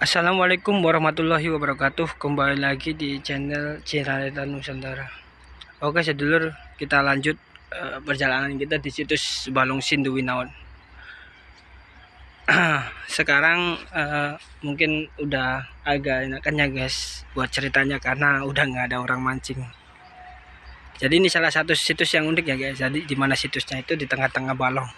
Assalamualaikum warahmatullahi wabarakatuh. Kembali lagi di channel Cirareta Nusantara. Oke sedulur, kita lanjut perjalanan kita di situs Balong Sindu Winaon. Sekarang mungkin udah agak enakan ya guys buat ceritanya, karena udah nggak ada orang mancing. Jadi ini salah satu situs yang unik ya guys. Jadi di mana situsnya itu di tengah-tengah balong.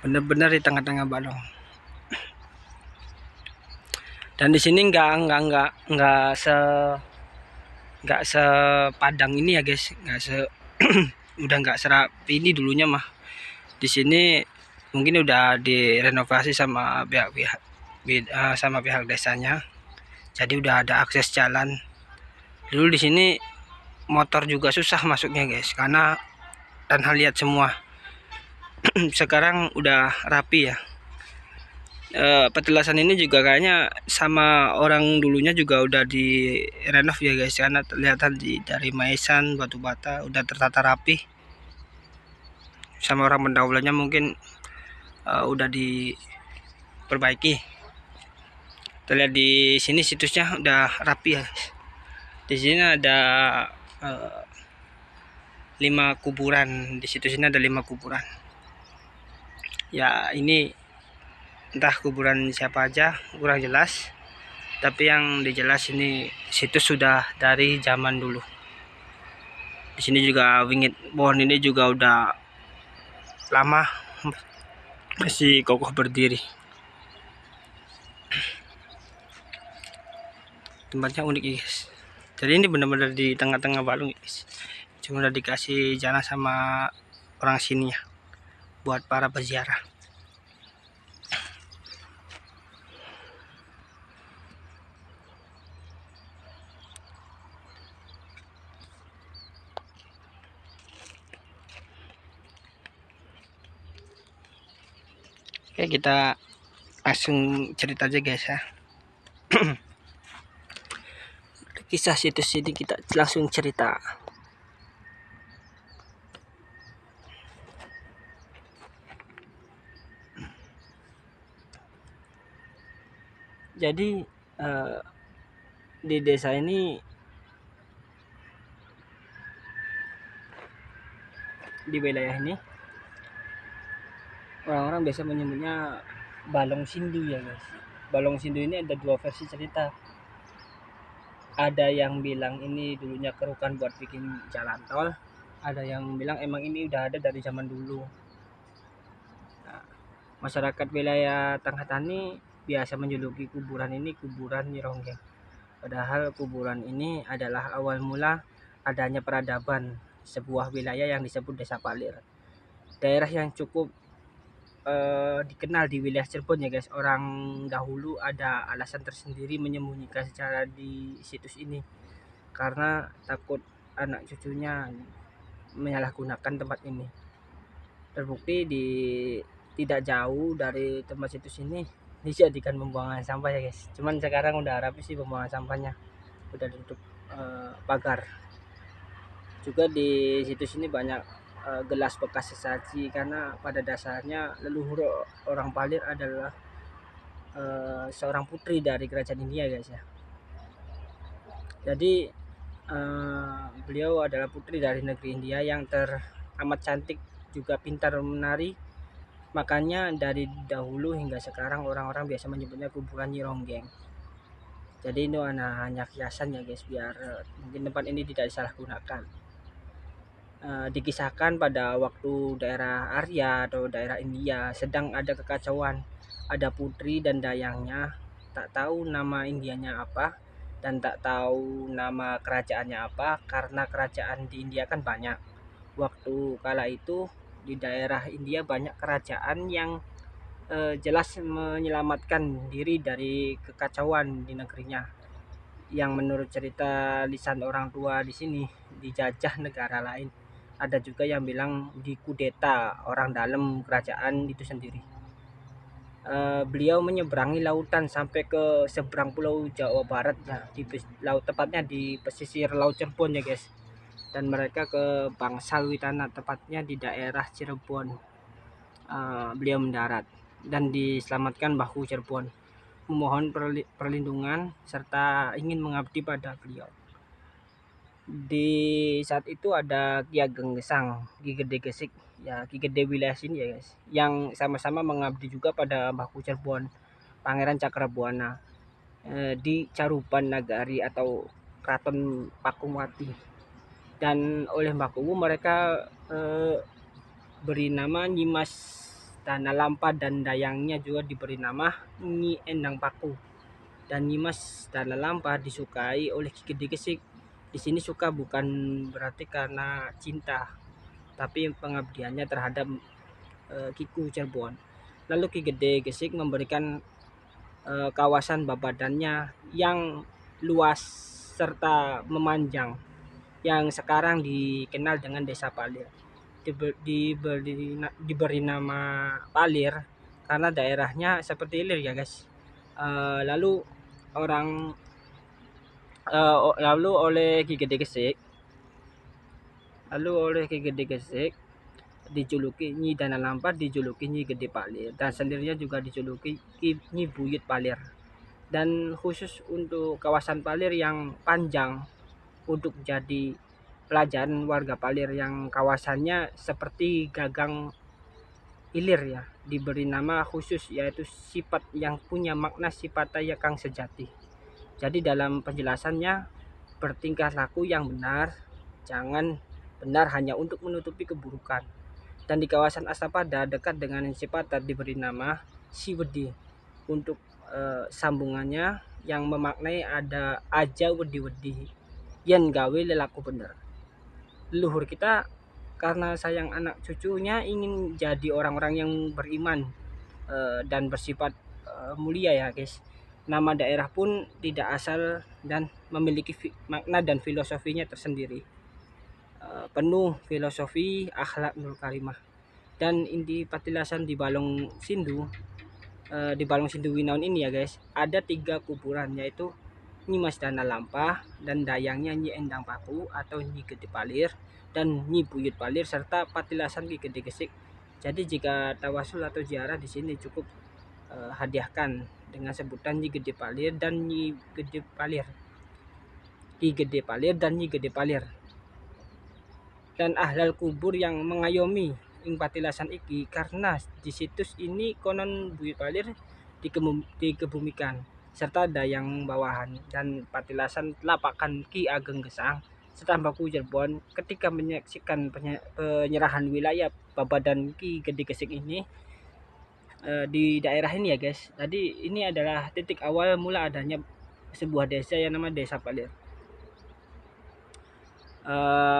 Bener-bener di tengah-tengah balong. Dan di sini nggak sepadang ini ya guys, nggak se udah nggak serapi ini dulunya mah. Di sini mungkin udah direnovasi sama pihak desanya, jadi udah ada akses jalan. Dulu di sini motor juga susah masuknya guys, karena dan lihat semua. Sekarang udah rapi ya. Petilasan ini juga kayaknya sama orang dulunya juga udah direnov ya guys, karena kelihatan dari maesan batu bata udah tertata rapi. Sama orang pendahulunya mungkin udah diperbaiki. Terlihat di sini situsnya udah rapi ya. Di sini ada 5 kuburan. Di situs ini ada 5 kuburan. Ya ini entah kuburan siapa aja, kurang jelas. Tapi yang dijelas ini situs sudah dari zaman dulu. Di sini juga wingit pohon ini juga udah lama masih kokoh berdiri. Tempatnya unik guys. Jadi ini benar-benar di tengah-tengah balung guys. Cuma udah dikasih jalan sama orang sini ya, buat para peziarah. Oke, kita langsung cerita aja guys ya. Kisah situs ini kita langsung cerita. Jadi di desa ini, di wilayah ini, orang-orang biasa menyebutnya Balong Sindu ya guys. Balong Sindu ini ada 2 versi cerita. Ada yang bilang ini dulunya kerukan buat bikin jalan tol. Ada yang bilang emang ini udah ada dari zaman dulu. Nah, masyarakat wilayah Tengah Tani biasa menjuluki kuburan ini kuburan Nyi Ronggeng. Padahal kuburan ini adalah awal mula adanya peradaban sebuah wilayah yang disebut Desa Palir. Daerah yang cukup dikenal di wilayah Cirebon ya guys. Orang dahulu ada alasan tersendiri menyembunyikan secara di situs ini, karena takut anak cucunya menyalahgunakan tempat ini. Terbukti di tidak jauh dari tempat situs ini dijadikan pembuangan sampah ya guys. Cuman sekarang udah rapi sih pembuangan sampahnya, udah ditutup pagar. Juga di situs ini banyak gelas bekas sesaji, karena pada dasarnya leluhur orang Palir adalah seorang putri dari kerajaan India guys ya. Jadi beliau adalah putri dari negeri India yang teramat cantik, juga pintar menari. Makanya dari dahulu hingga sekarang orang-orang biasa menyebutnya kuburan Nyi Ronggeng. Jadi itu hanya kiasan ya guys, biar mungkin tempat ini tidak disalahgunakan. Dikisahkan pada waktu daerah Arya atau daerah India sedang ada kekacauan. Ada putri dan dayangnya, tak tahu nama Indianya apa dan tak tahu nama kerajaannya apa, karena kerajaan di India kan banyak. Waktu kala itu di daerah India banyak kerajaan yang jelas menyelamatkan diri dari kekacauan di negerinya, yang menurut cerita lisan orang tua di sini dijajah negara lain. Ada juga yang bilang dikudeta orang dalam kerajaan itu sendiri. Beliau menyeberangi lautan sampai ke seberang pulau Jawa Barat ya, di laut, tepatnya di pesisir Laut Cirebon ya guys. Dan mereka ke Bangsal Witana, tepatnya di daerah Cirebon. Beliau mendarat dan diselamatkan bahu Cirebon. memohon perlindungan serta ingin mengabdi pada beliau. Di saat itu ada Ki Ageng Gesang, Ki Gede Gesik, ya Ki Gede wilayah sini ya guys, yang sama-sama mengabdi juga pada Mbahku Cirebon, Pangeran Cakrabuana di Caruban Nagari atau Keraton Pakumwati. Dan oleh Mbahku mereka beri nama Nyimas Dana Lampa dan dayangnya juga diberi nama Nyi Endang Paku. Dan Nyimas Dana Lampa disukai oleh Ki Gede Gesik. Di sini suka bukan berarti karena cinta, tapi pengabdiannya terhadap Kiku Cirebon. Lalu Ki Gede Gesik memberikan kawasan babadannya yang luas serta memanjang yang sekarang dikenal dengan Desa Palir. Diberi nama Palir karena daerahnya seperti Ilir ya guys. Lalu oleh Ki Gede Gesik dijuluki Nyi Dana Lampa, dijuluki Nyi Gede Palir, dan sendirinya juga dijuluki Nyi Buyut Palir. Dan khusus untuk kawasan Palir yang panjang untuk jadi pelajaran warga Palir yang kawasannya seperti gagang Ilir ya, diberi nama khusus yaitu sifat yang punya makna sifat yakang sejati. Jadi dalam penjelasannya, bertingkah laku yang benar, jangan benar hanya untuk menutupi keburukan. Dan di kawasan Astapada dekat dengan Sipata diberi nama Siwedi untuk sambungannya yang memaknai ada aja wedi-wedi yen gawe lelaku bener. Leluhur kita karena sayang anak cucunya ingin jadi orang-orang yang beriman dan bersifat mulia ya guys. Nama daerah pun tidak asal dan memiliki makna dan filosofinya tersendiri. Penuh filosofi akhlak nur karimah. Dan inti patilasan di Balong Sindu Winaun ini ya guys, ada 3 kuburan yaitu Nyimas Dana Lampa dan dayangnya Nyi Endang Paku atau Nyi Gede Palir dan Nyi Buyut Palir serta patilasan Ki Gede Gesik. Jadi jika tawasul atau ziarah di sini cukup hadiahkan dengan sebutan Nyi Gede Palir dan Nyi Gede Palir. Ki Gede Palir dan Nyi Gede Palir. Dan ahlal kubur yang mengayomi ing patilasan iki karena di situs ini konon Buyut Palir dikebumikan serta dayang bawahan dan patilasan telapakan Ki Ageng Gesang serta Mbahku Cirebon ketika menyaksikan penyerahan wilayah babadan Ki Gede Gesik ini di daerah ini ya guys. Jadi ini adalah titik awal mula adanya sebuah desa yang nama Desa Palir.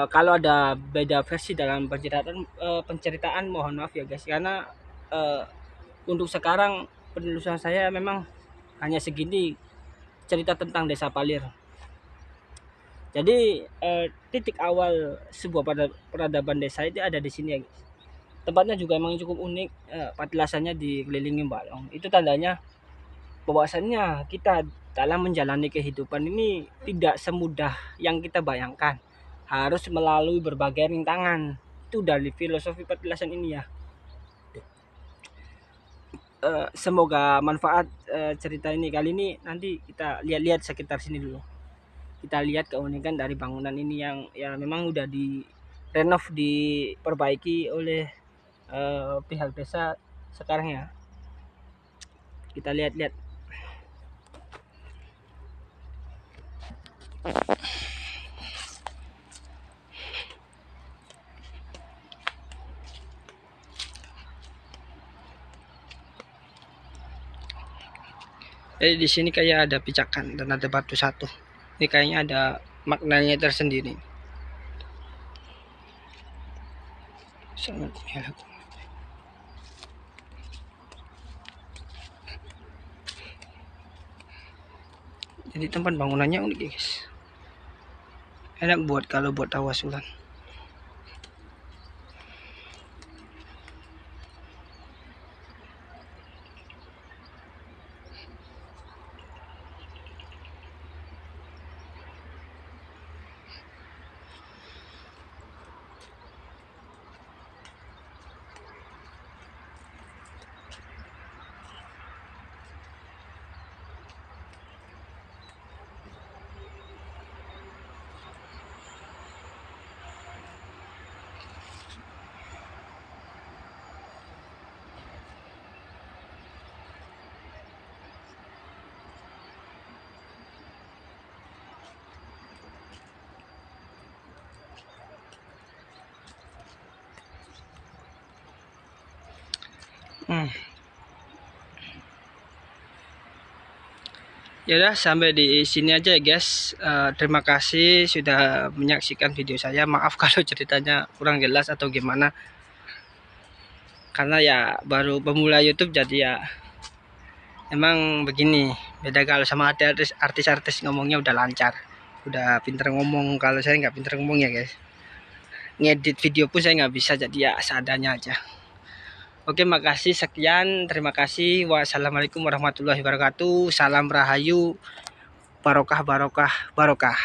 Kalau ada beda versi dalam penceritaan mohon maaf ya guys, karena untuk sekarang penelusuran saya memang hanya segini cerita tentang Desa Palir. Jadi titik awal sebuah peradaban desa itu ada di sini ya guys. Tempatnya juga emang cukup unik, patilasannya dikelilingi balong. Itu tandanya bahwasannya kita dalam menjalani kehidupan ini tidak semudah yang kita bayangkan. Harus melalui berbagai rintangan. Itu dari filosofi patilasan ini ya. Semoga manfaat cerita ini kali ini. Nanti kita lihat-lihat sekitar sini dulu. Kita lihat keunikan dari bangunan ini yang ya memang udah direnov, diperbaiki oleh pihak desa sekarang ya. Kita lihat-lihat. Jadi di sini kayak ada pijakan dan ada batu satu. Ini kayaknya ada maknanya tersendiri. Sangat ya. Jadi tempat bangunannya unik guys. Enak kalau buat tawasulan. Ya udah sampai di sini aja ya guys. Terima kasih sudah menyaksikan video saya. Maaf kalau ceritanya kurang jelas atau gimana. Karena ya baru pemula YouTube jadi ya emang begini. Beda kalau sama ada artis-artis ngomongnya udah lancar. Udah pinter ngomong. Kalau saya nggak pinter ngomong ya guys. Ngedit video pun saya nggak bisa, jadi ya seadanya aja. Oke, makasih sekian. Terima kasih. Wassalamualaikum warahmatullahi wabarakatuh. Salam rahayu. Barokah barokah barokah.